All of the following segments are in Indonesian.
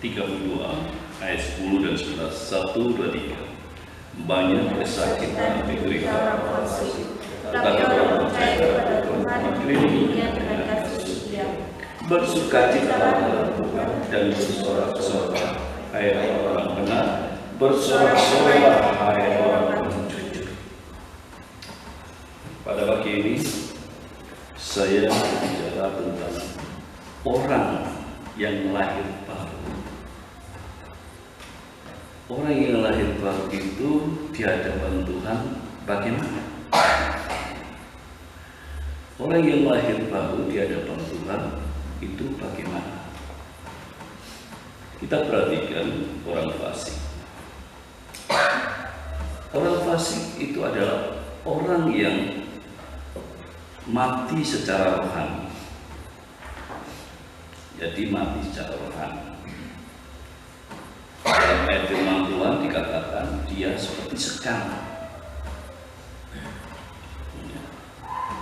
32 ayat 10 dan 11. 1, 2, 3. Banyak kesakitan di gereja, tetapi orang percaya kepada Tuhan dikelilinginya dengan kasih setia. Bersukacitalah dalam Tuhan dan bersorak-sorai hai orang benar, bersorak-sorailah hai orang jujur. Pada pagi ini saya berbicara tentang orang yang lahir baru. Orang yang lahir baru itu di hadapan Tuhan bagaimana? Orang yang lahir baru di hadapan Tuhan itu bagaimana? Kita perhatikan orang fasik. Orang fasik itu adalah orang yang mati secara rohani. Jadi mati secara rohani. Dalam ayat firman Tuhan dikatakan dia seperti sekam.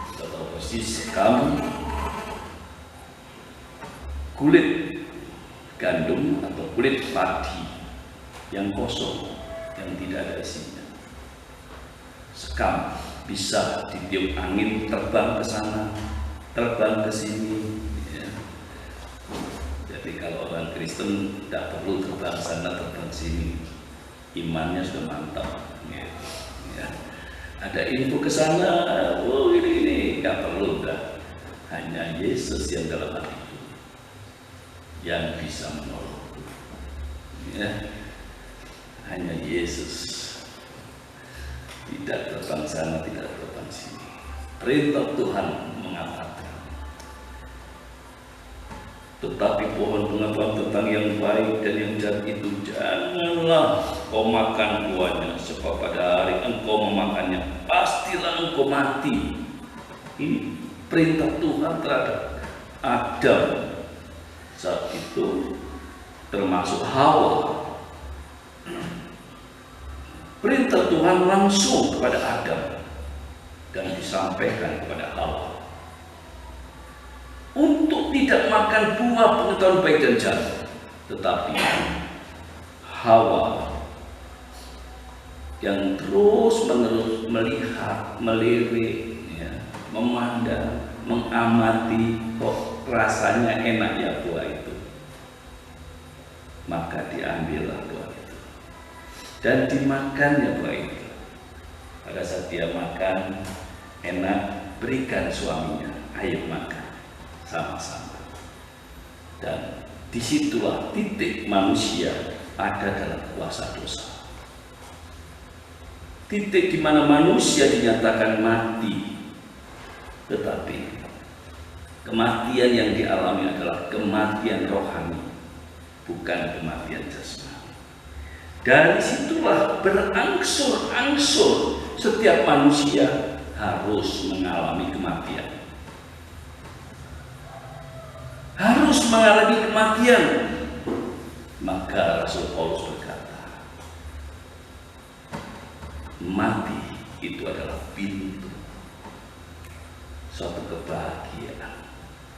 Kita tahu persis sekam, kulit gandum atau kulit padi yang kosong, yang tidak ada isinya. Sekam bisa ditiup angin, terbang ke sana, terbang ke sini. Jadi kalau orang Kristen tidak perlu terbang sana, terbang sini, imannya sudah mantap. Ya. Ada info ke sana, oh ini nggak perlu dah. Hanya Yesus yang dalam hati yang bisa menolong. Ya. Hanya Yesus, tidak terbang sana, tidak terbang sini. Perintah Tuhan mengatakan, tetapi pohon pengetahuan tentang yang baik dan yang jahat itu janganlah kau makan buahnya, sebab pada hari engkau memakannya pastilah engkau mati. Ini perintah Tuhan terhadap Adam saat itu, termasuk Hawa. Perintah Tuhan langsung kepada Adam dan disampaikan kepada Hawa untuk tidak makan buah pengetahuan baik dan jahat. Tetapi Hawa yang terus-menerus melihat, melirik, ya, memandang, mengamati, kok rasanya enak ya buah itu, maka diambillah buah itu dan dimakannya buah itu. Pada saat dia makan enak, berikan suaminya, ayo makan sama-sama. Dan disitulah titik manusia ada dalam kuasa dosa. Titik di mana manusia dinyatakan mati. Tetapi kematian yang dialami adalah kematian rohani, bukan kematian jasmani. Dari situlah berangsur-angsur setiap manusia harus mengalami kematian. Harus mengalami kematian. Maka Rasul Paulus berkata, mati itu adalah pintu suatu kebahagiaan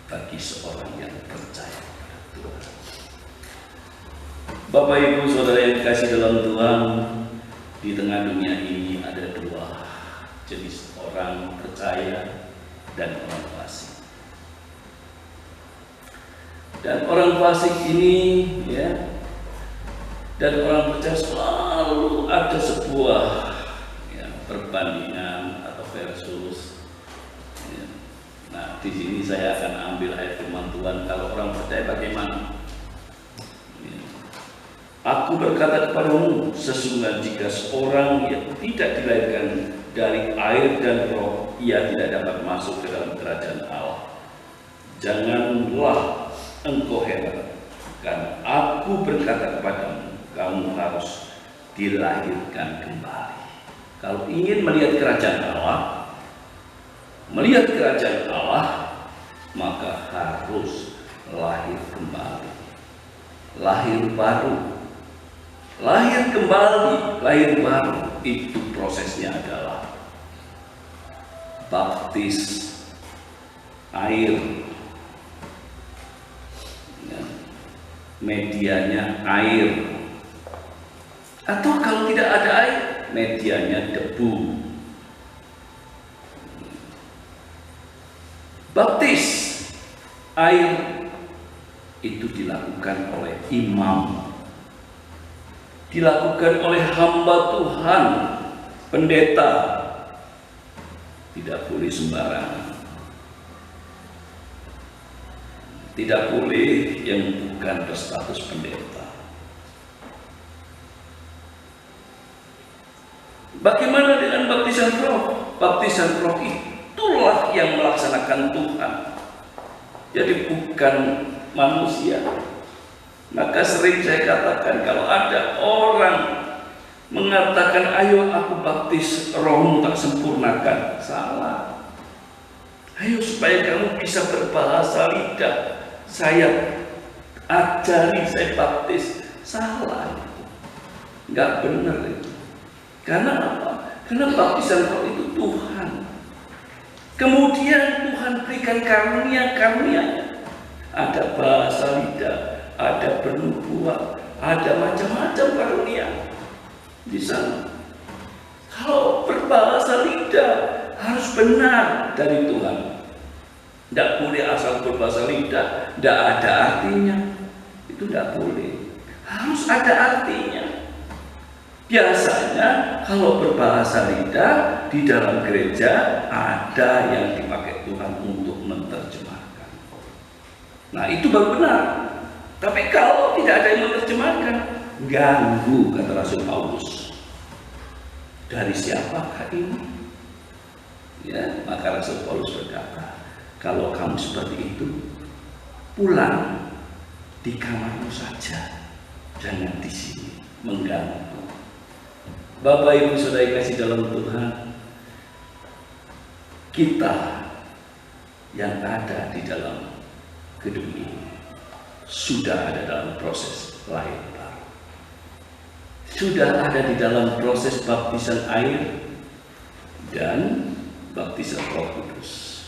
bagi seorang yang percaya kepada Tuhan. Bapak Ibu Saudara yang dikasih dalam Tuhan, di tengah dunia ini ada dua jenis orang percaya dan orang fasik. Dan orang fasik ini, ya, dan orang percaya selalu ada sebuah, ya, perbandingan atau versus. Ya. Nah, di sini saya akan ambil ayat firman Tuhan. Kalau orang percaya bagaimana? Ya. Aku berkata kepadamu, sesungguhnya jika seorang yang tidak dilahirkan dari air dan roh, ia tidak dapat masuk ke dalam kerajaan Allah. Janganlah engkau heran, karena aku berkata kepadamu, kamu harus dilahirkan kembali. Kalau ingin melihat kerajaan Allah, maka harus lahir kembali, lahir baru, lahir kembali, lahir baru. Itu prosesnya adalah baptis air. medianya air. Atau kalau tidak ada air, medianya debu. Baptis air itu dilakukan oleh imam, dilakukan oleh hamba Tuhan, pendeta. Tidak boleh sembarangan, tidak boleh yang bukan berstatus pendeta. Bagaimana dengan baptisan roh? Baptisan roh itulah yang melaksanakan Tuhan, jadi bukan manusia. Maka sering saya katakan, kalau ada orang mengatakan ayo aku baptis, rohmu tak sempurnakan, salah. Ayo supaya kamu bisa berbahasa lidah, saya ajari, saya baptis, salah itu, nggak benar itu. Karena apa? Karena baptisan roh itu Tuhan. Kemudian Tuhan berikan karunia-karunia-Nya. Ada bahasa lidah, ada bernubuat, ada macam-macam karunia di sana. Kalau berbahasa lidah harus benar dari Tuhan. Tidak boleh asal berbahasa lidah, tidak ada artinya. Itu tidak boleh. Harus ada artinya. Biasanya kalau berbahasa lidah di dalam gereja ada yang dipakai Tuhan untuk menerjemahkan. Nah itu baru benar. Tapi kalau tidak ada yang menerjemahkan, ganggu, kata Rasul Paulus. Dari siapakah ini? Ya, maka Rasul Paulus berkata, kalau kamu seperti itu, pulang di kamarmu saja, jangan di sini mengganggu. Bapak Ibu Saudara kasih dalam Tuhan, kita yang ada di dalam gedung ini sudah ada dalam proses lahir baru, sudah ada di dalam proses baptisan air dan baptisan Roh Kudus.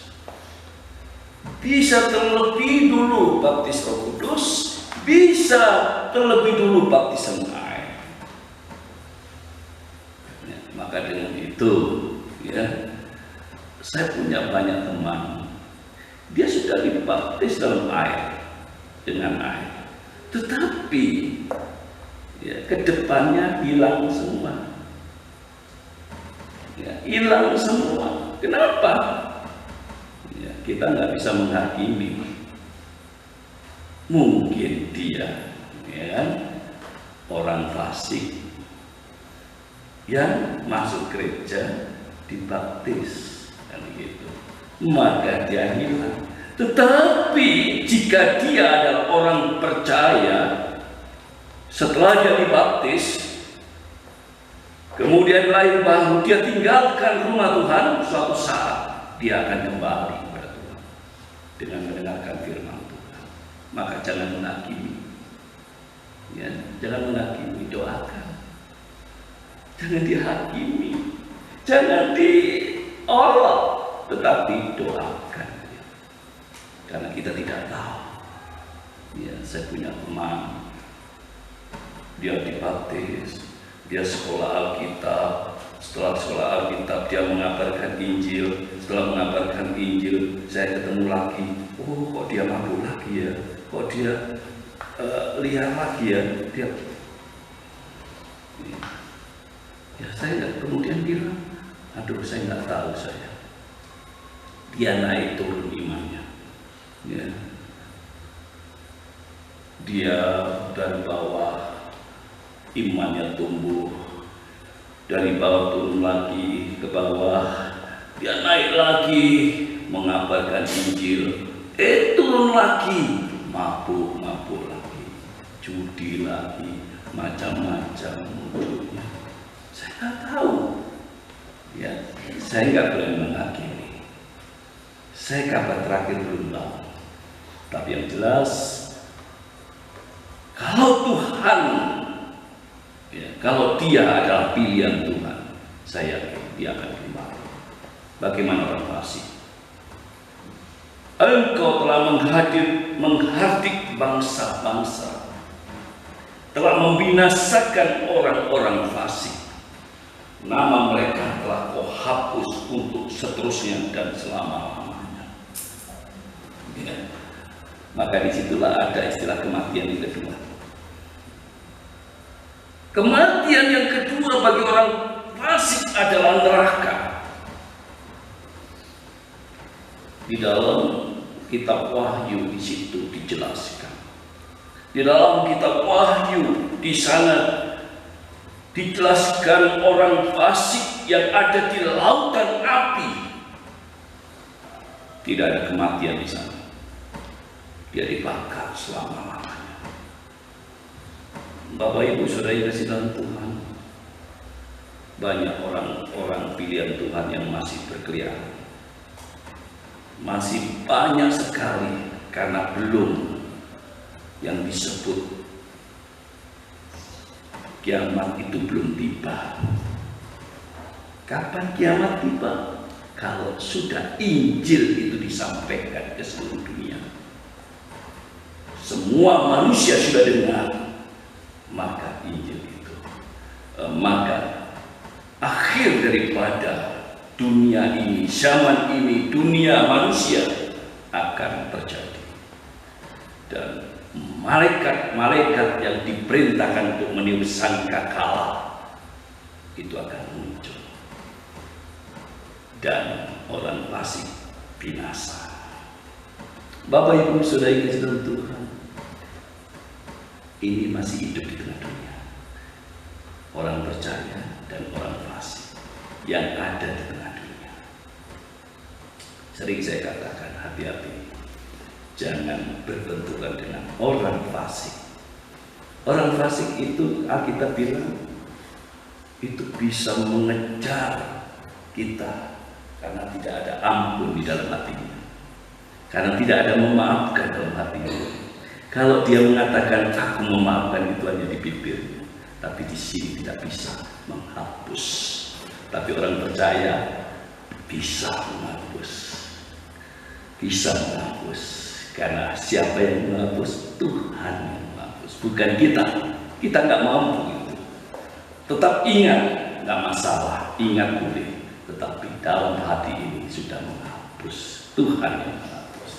Bisa terlebih dulu baptis Roh Kudus, bisa terlebih dulu baptisan air. Ya, maka dengan itu, ya, saya punya banyak teman, dia sudah dibaptis dalam air, dengan air, tetapi ya, kedepannya hilang semua, ya, hilang semua. Kenapa? Ya, kita nggak bisa menghakimi. Mungkin dia, ya, orang fasik yang masuk gereja dibaptis, kan gitu, maka dia hilang. Tetapi jika dia adalah orang percaya, setelah dia dibaptis, kemudian lahir baru, dia tinggalkan rumah Tuhan, suatu saat dia akan kembali kepada Tuhan dengan mendengarkan firman Tuhan. Maka jangan menghakimi, ya, jangan menghakimi, doakan. Jangan dihakimi, jangan diolok, tetapi doakan. Karena kita tidak tahu. Ya, saya punya teman, dia dibaptis, dia sekolah Alkitab. Setelah sekolah Alkitab, dia mengabarkan Injil. Setelah mengabarkan Injil, saya ketemu lagi. Oh, kok dia mabuk lagi ya? Kok dia liar lagi ya? Dia, ya saya kemudian bilang, aduh, saya nggak tahu saya. Dia naik turun imannya. Ya. Dia dari bawah imannya tumbuh, dari bawah turun lagi ke bawah, dia naik lagi mengabarkan Injil, turun lagi, mabuk lagi, judi lagi, macam-macam munculnya. Saya nggak tahu, ya, saya nggak boleh menghakimi. Saya kabar terakhir belum tahu. Tapi yang jelas, kalau Tuhan, ya, kalau dia adalah pilihan Tuhan, saya yakin dia akan kembali. Bagaimana orang fasik? Engkau telah menghardik bangsa-bangsa telah membinasakan orang-orang fasik. Nama mereka telah Kau hapus untuk seterusnya dan selama-lamanya. Ya. Maka disitulah ada istilah kematian yang kedua. Kematian yang kedua bagi orang fasik adalah neraka. Di dalam kitab Wahyu di situ dijelaskan. Di dalam kitab Wahyu di sana dijelaskan orang fasik yang ada di lautan api. Tidak ada kematian di sana. Dia dibakar selama-lamanya. Bapak Ibu Saudara yang kasih dalam Tuhan, banyak orang-orang pilihan Tuhan yang masih berkeliaran. Masih banyak sekali karena belum yang disebut kiamat itu belum tiba. Kapan kiamat tiba? Kalau sudah Injil itu disampaikan ke seluruh dunia, semua manusia sudah dengar, maka Injil itu, maka akhir daripada dunia ini, zaman ini, dunia manusia akan terjadi. Dan malaikat-malaikat yang diperintahkan untuk meniup sangkakala itu akan muncul, dan orang fasik binasa. Bapak Ibu Saudara yang kasih dalam Tuhan, ini masih hidup di tengah dunia. Orang percaya dan orang fasik yang ada di tengah dunia. Sering saya katakan, hati-hati, jangan berbenturan dengan orang fasik. Orang fasik itu Alkitab bilang itu bisa mengejar kita karena tidak ada ampun di dalam hatinya, karena tidak ada memaafkan dalam hatinya. Kalau dia mengatakan aku memaafkan, itu hanya di bibirnya, tapi di sini tidak bisa menghapus. Tapi orang percaya bisa menghapus, bisa menghapus. Karena siapa yang menghapus? Tuhan yang menghapus, bukan kita. Kita nggak mampu itu. Tetap ingat, nggak masalah, ingat boleh. Tetapi dalam hati ini sudah menghapus. Tuhan yang menghapus.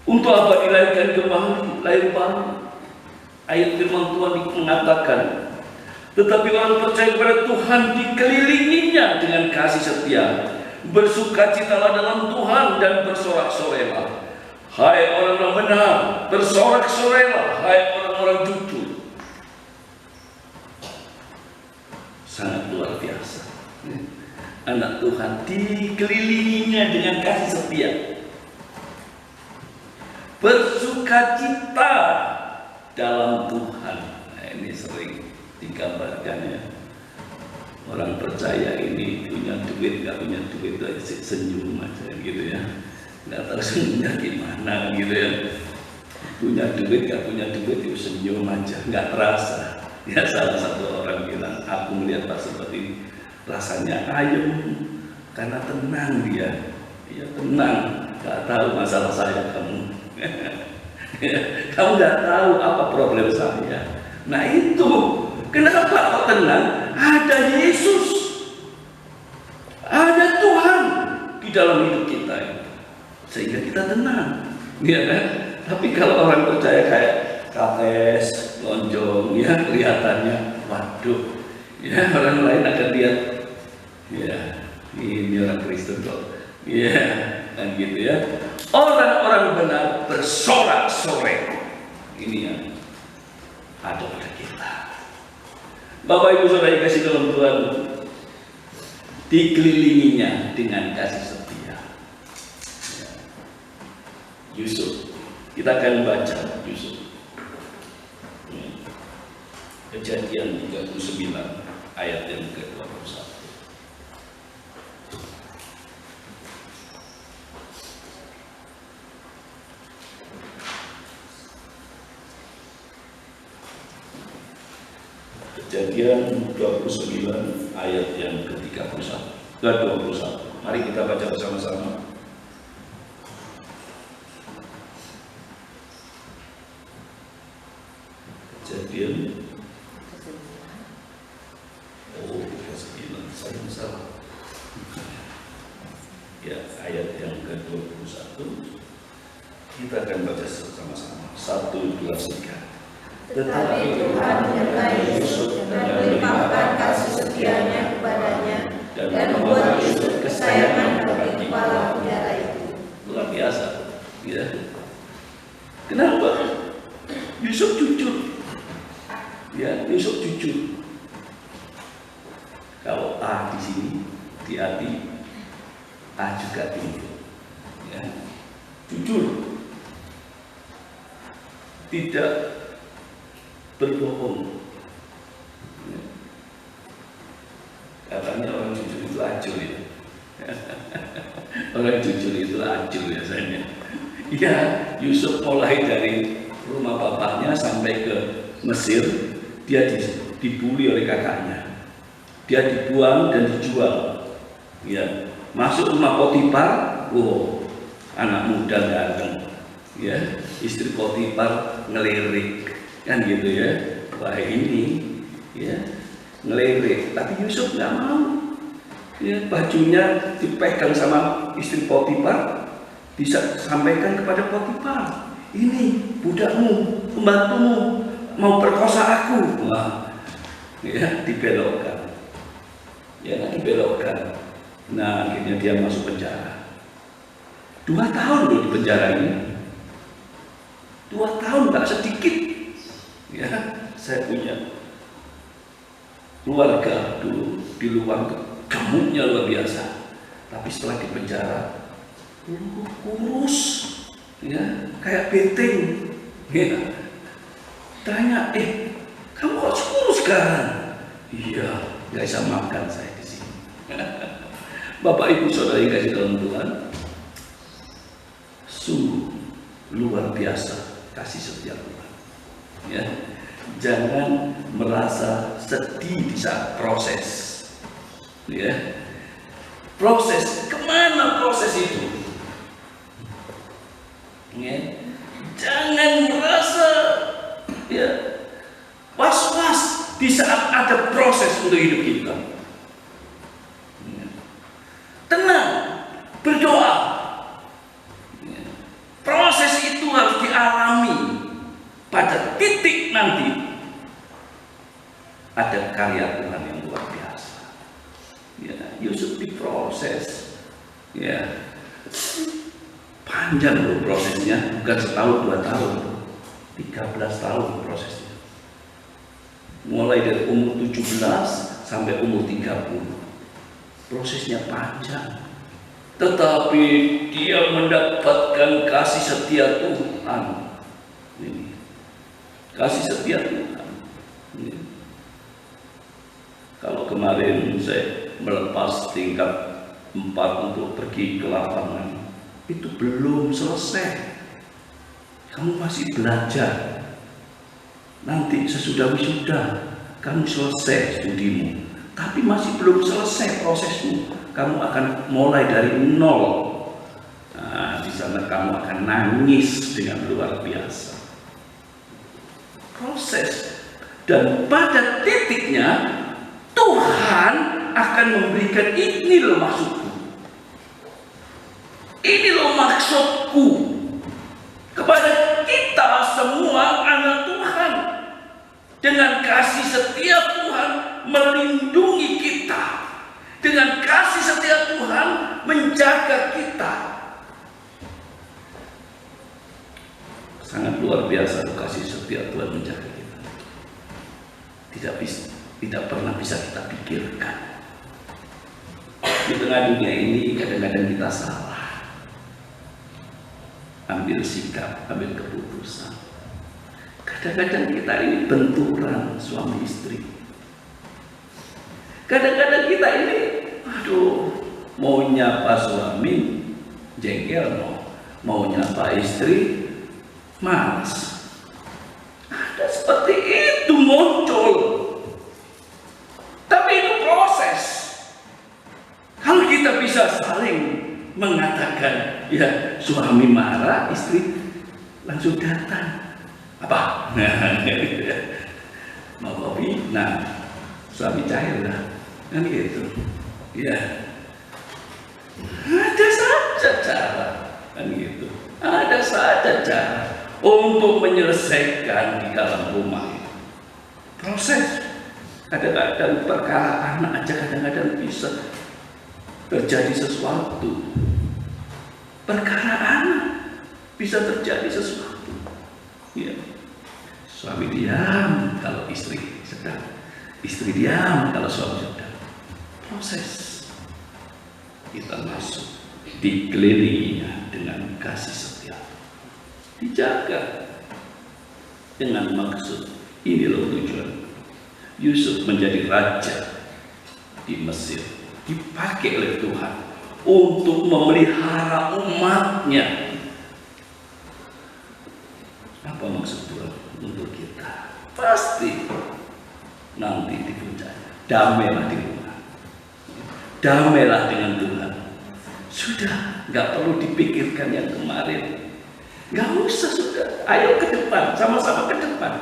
Untuk apa dilahirkan kembali? Lahir baru. Ayat firman Tuhan mengatakan, tetapi orang percaya kepada Tuhan dikelilinginya dengan kasih setia. Bersukacitalah dalam Tuhan dan bersorak-sorailah. Hai orang-orang benar, bersorak-sorailah. Hai orang-orang jujur. Sangat luar biasa. Anak Tuhan dikelilinginya dengan kasih setia. Bersukacita dalam Tuhan. Nah, ini sering digambarkan ya. Orang percaya ini punya duit, nggak punya duit, senyum aja gitu ya. Nggak tahu senyumnya gimana gitu ya. Punya duit, nggak punya duit, itu senyum aja, nggak terasa. Ya, salah satu orang bilang, aku melihat Pak seperti ini, rasanya ayem, karena tenang dia. Ya tenang, nggak tahu masalah saya kamu. Kamu nggak tahu apa problem saya. Nah itu, kenapa kok tenang? Ada Yesus, ada Tuhan di dalam hidup kita, sehingga kita tenang, ya kan? Tapi kalau orang percaya kayak kates, lonjong, ya kelihatannya, waduh, ya orang lain akan lihat, ya ini orang Kristen kok, ya kan gitu ya. Orang-orang benar bersorak-sorai, ini yang ada pada kita. Bapak Ibu Saudara yang kasih dalam Tuhan, dikelilinginya dengan kasih setia. Yusuf, kita akan baca Yusuf. Kejadian 39 ayat yang ke-21. Kejadian 29 ayat yang ke-21. Mari kita baca bersama-sama. saya salah. Ya, ayat yang ke-21 kita akan baca sama-sama. 1, 2, 3. Tetapi Tuhan menyertai Yusuf dan melimpahkan kasih setianya kepadanya dan membuat Yusuf kesayangan bagi kepala penjara itu. Luar biasa, ya. Kenapa? Yusuf jujur, ya. Yusuf jujur. Kalau A di sini, di hati, A juga di ini, ya. Jujur, tidak berbohong. Katanya orang jujur itu acur ya. Orang jujur itu acur biasanya. Ya, Yusuf mulai dari rumah bapaknya sampai ke Mesir, dia dibully oleh kakaknya. Dia dibuang dan dijual. Ya, masuk rumah Potifar, wow, anak muda ganteng. Ya, istri Potifar ngelirik, kan gitu ya. Wah ini, ya, ngelirik. Tapi Yusuf nggak mau. Ya, bajunya dipegang sama istri Potifar, bisa sampaikan kepada Potifar, ini budakmu, pembantumu mau perkosa aku. Wah, ya, dibelokkan. Ya, dibelokkan. Nah, akhirnya dia masuk penjara. 2 tahun loh di penjara ini. 2 tahun tak sedikit. Ya, saya punya keluarga dulu di luar, gemuknya luar biasa. Tapi setelah di penjara, kurus, ya, kayak beteng. Ya. Tanya, kamu kok kurus kan? Iya, nggak bisa makan saya di sini. Bapak Ibu Saudara yang kasih dalam Tuhan, sungguh luar biasa kasih setia Tuhan. Ya, jangan merasa sedih di saat proses. Ya, proses, kemana proses itu? Ya, jangan merasa ya was-was di saat ada proses untuk hidup kita. Ya. Tenang, berdoa. Ya. Proses itu harus dialami. Pada titik nanti ada karya Tuhan yang luar biasa. Ya, Yusuf diproses, ya, panjang loh prosesnya, bukan setahun 2 tahun, 13 tahun prosesnya. Mulai dari umur 17 sampai umur 30, prosesnya panjang. Tetapi dia mendapatkan kasih setia Tuhan. Ini. Kasih setia Tuhan. Ini. Kalau kemarin saya melepas tingkat 4 untuk pergi ke lapangan, itu belum selesai. Kamu masih belajar. Nanti sesudah wisuda, kamu selesai studimu. Tapi masih belum selesai prosesmu. Kamu akan mulai dari 0. Nah, di sana kamu akan nangis dengan luar biasa. Proses, dan pada titiknya Tuhan akan memberikan, ini loh maksudku, ini loh maksudku kepada kita semua anak Tuhan. Dengan kasih setia Tuhan melindungi kita, dengan kasih setia Tuhan menjaga kita. Sangat luar biasa kasih setia Tuhan menjaga kita. Tidak pernah bisa kita pikirkan. Di tengah dunia ini kadang-kadang kita salah. Ambil sikap, ambil keputusan. Kadang-kadang kita ini benturan suami istri. Kadang-kadang kita ini, mau nyapa suami jengkel, mau nyapa istri malas. Ada seperti itu muncul. Tapi itu proses. Kalau kita bisa saling mengatakan, ya suami marah, istri langsung datang. Apa? Mau kopi? Nah, suami cair lah. Kan gitu. Ya. Ada saja cara. Kan gitu. Ada saja cara untuk menyelesaikan di dalam rumah itu. Proses. Kadang-kadang perkara anak aja kadang-kadang bisa terjadi sesuatu. Perkara anak bisa terjadi sesuatu. Ya. Suami diam kalau istri sedang. Istri diam kalau suami sedang. Proses. Kita masuk, dikelilinginya dengan kasih setia, dijaga dengan maksud. Ini loh tujuan. Yusuf menjadi raja di Mesir, dipakai oleh Tuhan untuk memelihara umatnya. Apa maksud Tuhan untuk kita? Pasti nanti di puncaknya damailah di rumah, damailah dengan Tuhan. Sudah, nggak perlu dipikirkan yang kemarin, nggak usah. Sudah, ayo ke depan, sama-sama ke depan,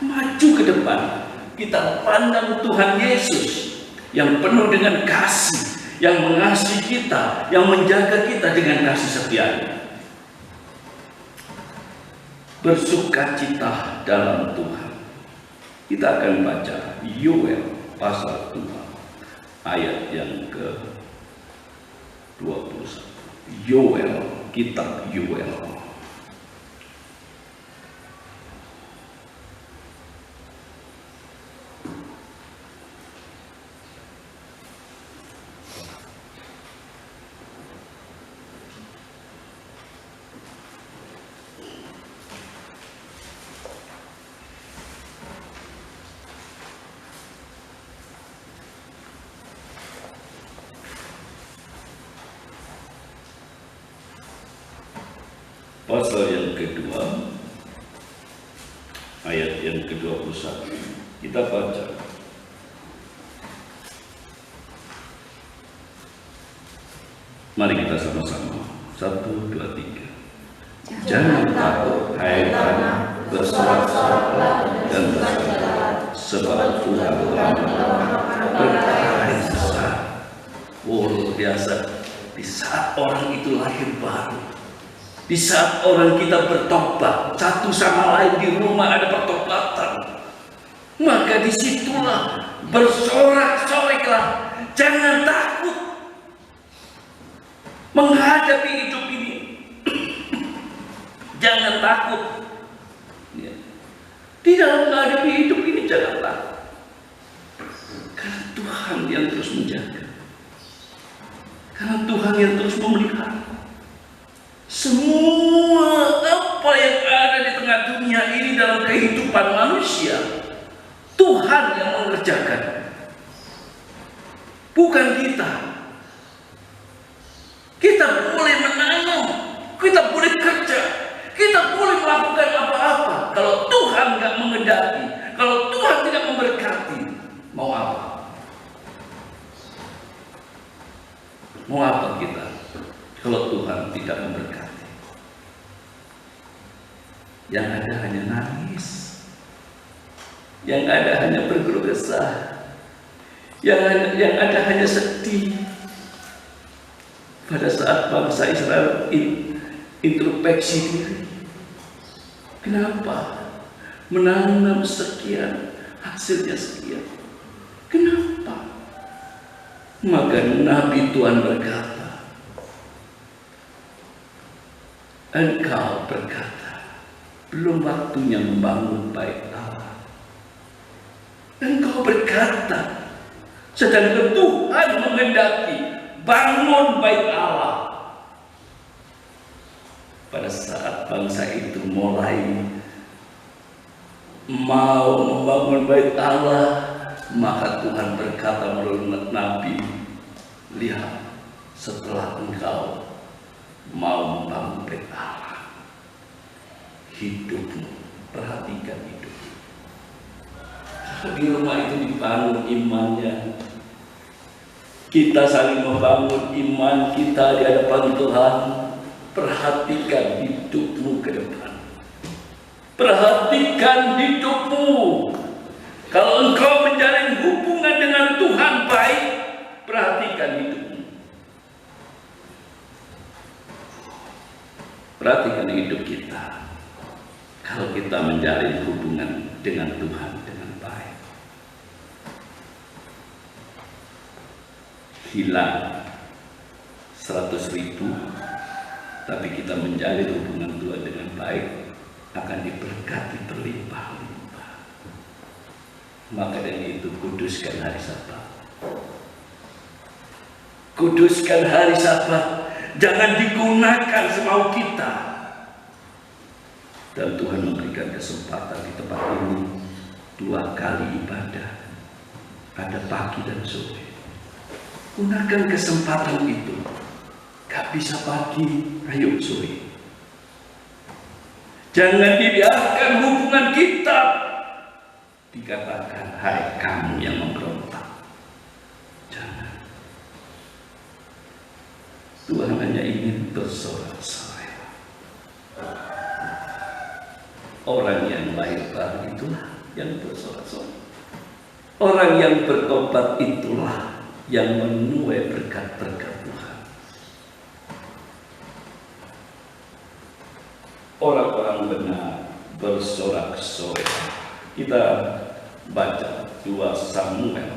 maju ke depan. Kita pandang Tuhan Yesus yang penuh dengan kasih, yang mengasihi kita, yang menjaga kita dengan kasih setia-Nya. Bersukacita dalam Tuhan. Kita akan baca Yoel pasal 2 ayat yang ke-21. Yoel, kitab Yoel. Pasal yang kedua, ayat yang ke-21, kita baca. Mari kita sama-sama. 1, 2, 3. Jangan takut, hai tanah, bersorak-soraklah dan bersorak, sebab Tuhan telah berkata yang besar. Luar biasa. Di saat orang itu lahir baru, di saat orang kita bertobat, satu sama lain di rumah ada pertobatan, maka disitulah bersorak-soraklah. Jangan takut menghadapi hidup ini. Jangan takut. Ya. Di dalam menghadapi hidup ini jangan takut. Karena Tuhan yang terus menjaga. Karena Tuhan yang terus memelihara. Semua apa yang ada di tengah dunia ini dalam kehidupan manusia, Tuhan yang mengerjakan, bukan kita. Kita boleh menanam, kita boleh kerja, kita boleh melakukan apa-apa. Kalau Tuhan nggak mengendaki, kalau Tuhan tidak memberkati, mau apa? Mau apa kita kalau Tuhan tidak memberkati? Yang ada hanya nangis, yang ada hanya berkeluh kesah, yang ada hanya sedih. Pada saat bangsa Israel introspeksi diri, kenapa menanam sekian, hasilnya sekian? Kenapa? Maka Nabi Tuhan berkata, engkau berkata, belum waktunya membangun bait Allah. Engkau berkata, sedangkan Tuhan menghendaki bangun bait Allah. Pada saat bangsa itu mulai mau membangun bait Allah, maka Tuhan berkata melalui Nabi, lihat, setelah engkau mau membangun bait Allah, hidupmu, perhatikan hidupmu. Kalau di rumah itu dibangun imannya, kita saling membangun iman kita di hadapan Tuhan. Perhatikan hidupmu ke depan. Perhatikan hidupmu. Kalau engkau menjalin hubungan dengan Tuhan baik, perhatikan hidupmu. Perhatikan hidup kita. Kalau kita menjalin hubungan dengan Tuhan dengan baik, hilang 100.000, tapi kita menjalin hubungan Tuhan dengan baik, akan diberkati berlimpah-limpah. Maka dari itu, kuduskan hari Sabat. Kuduskan hari Sabat. Jangan digunakan semau kita. Dan Tuhan memberikan kesempatan di tempat ini 2 kali ibadah. Ada pagi dan sore. Gunakan kesempatan itu. Gak bisa pagi, ayo sore. Jangan dibiarkan hubungan kita dikatakan, hai kamu yang memberontak. Jangan. Tuhan hanya ingin bersorak-sorai. Orang yang lahir baru itulah yang bersorak-sorai. Orang yang bertobat itulah yang menuai berkat-berkat Tuhan. Orang-orang benar bersorak-sorai. Kita baca 2 Samuel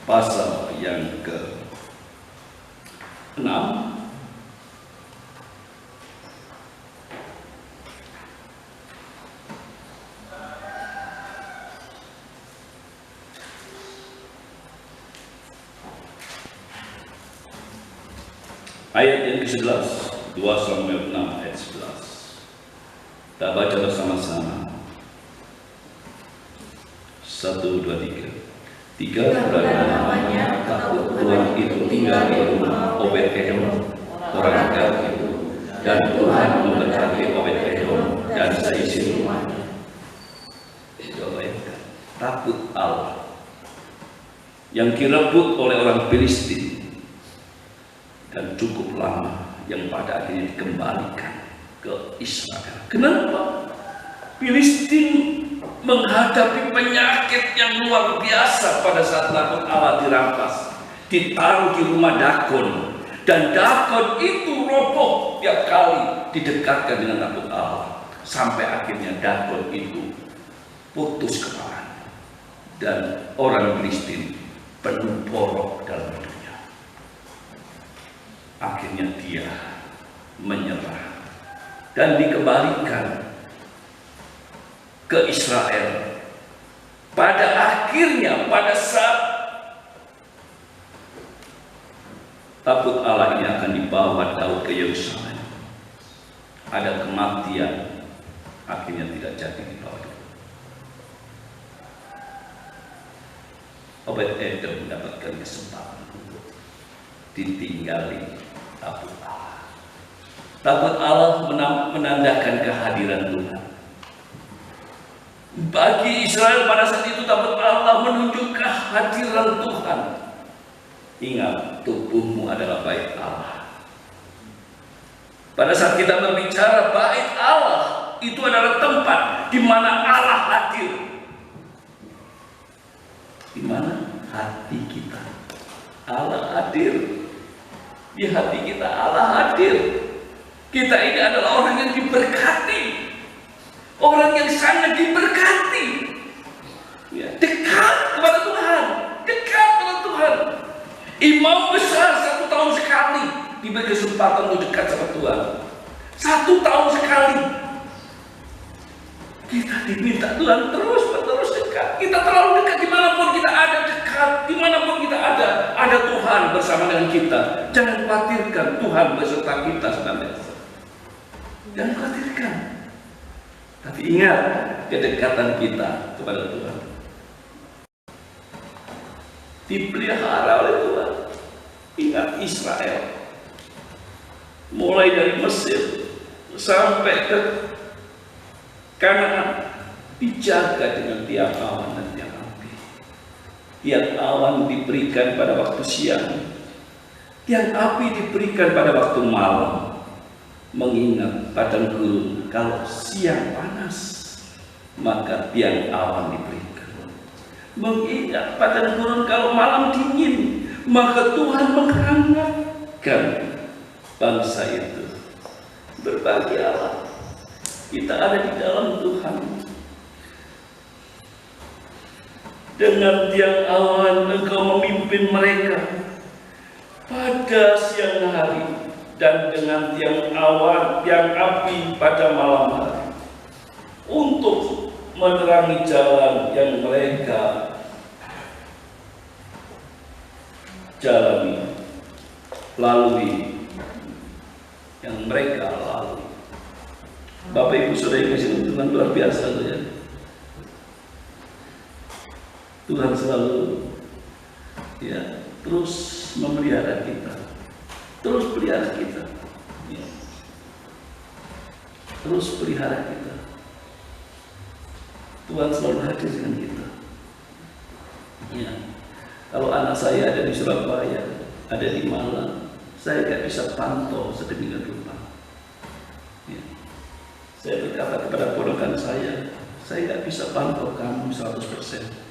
pasal yang ke-6. Ayat yang ke-11, 2 Samuel 6 ayat 11. Kita baca bersama-sama. 1, 2, 3. 3 bulan lamanya takut Tuhan itu tinggal di rumah Obed-Edom, orang Gat itu, dan Tuhan memberkati Obed-Edom dan seisi rumahnya. Coba bayangkan, takut Allah yang direbut oleh orang Filistin dan cukup lama, yang pada akhirnya dikembalikan ke Israel. Kenapa? Filistin menghadapi penyakit yang luar biasa pada saat takut Allah dirampas, ditaruh di rumah Dagon, dan Dagon itu roboh tiap kali didekatkan dengan takut Allah, sampai akhirnya Dagon itu putus kepala dan orang Filistin penuh borok dalam hidupnya. Akhirnya dia menyerah dan dikembalikan ke Israel. Pada akhirnya, pada saat takut Allah ini akan dibawa Daud ke Yerusalem, ada kematian, akhirnya tidak jadi dibawa. Obed-Edom mendapatkan kesempatan untuk ditinggali takut Allah. Takut Allah menandakan kehadiran Tuhan. Bagi Israel pada saat itu, takut Allah menunjukkan kehadiran Tuhan. Ingat, tubuhmu adalah bait Allah. Pada saat kita berbicara bait Allah, itu adalah tempat di mana Allah hadir. Di mana? Hati kita. Allah hadir. Di hati kita Allah hadir. Kita ini adalah orang yang diberkati. Orang yang sangat diberkati, ya, dekat kepada Tuhan, dekat kepada Tuhan. Imam besar 1 tahun sekali diberi kesempatan untuk dekat sama Tuhan. 1 tahun sekali. Kita diminta Tuhan terus dekat. Kita terlalu dekat, dimanapun kita ada dekat, dimanapun kita ada Tuhan bersama dengan kita. Jangan khawatirkan, Tuhan beserta kita senantiasa. Jangan khawatirkan. Tapi ingat kedekatan kita kepada Tuhan dipelihara oleh Tuhan. Ingat Israel, mulai dari Mesir sampai ke Kanaan, dijaga dengan tiang awan dan tiang api. Tiang awan diberikan pada waktu siang, tiang api diberikan pada waktu malam. Mengingat padang gurun, kalau siang panas, maka tiang awan diberikan. Mengingat padang gurun, kalau malam dingin, maka Tuhan menghangatkan bangsa itu. Berbahagialah kita ada di dalam Tuhan. Dengan tiang awan Engkau memimpin mereka pada siang hari, dan dengan tiang awan, tiang api pada malam hari, untuk menerangi jalan yang mereka jalani, lalui, yang mereka lalui. Bapak Ibu Saudara kasih Tuhan, luar biasa ya. Tuhan selalu ya terus memelihara kita, terus pelihara kita, ya. Terus pelihara kita. Tuhan selalu hadir dengan kita. Ya. Kalau anak saya ada di Surabaya, ada di Malang, saya tidak bisa pantau sedemikian rupa. Ya. Saya berkata kepada ponakan saya tidak bisa pantau kamu 100%.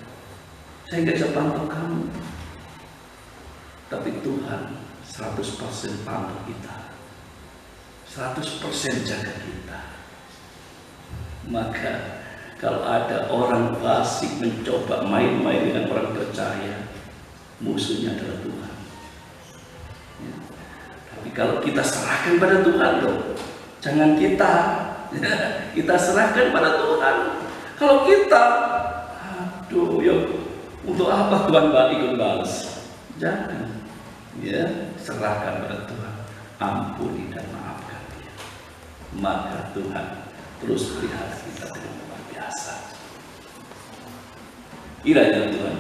Saya nggak bisa pantau kamu, tapi Tuhan 100% pantau kita, 100% jaga kita. Maka kalau ada orang fasik mencoba main-main dengan orang percaya, musuhnya adalah Tuhan. Ya. Tapi kalau kita serahkan pada Tuhan loh, jangan kita, kita serahkan pada Tuhan. Kalau kita, aduh ya, untuk apa Tuhan ikut balas? Jangan, ya, serahkan pada Tuhan, ampuni dan maafkan dia. Maka Tuhan terus pelihara kita dengan luar biasa. Kiranya Tuhan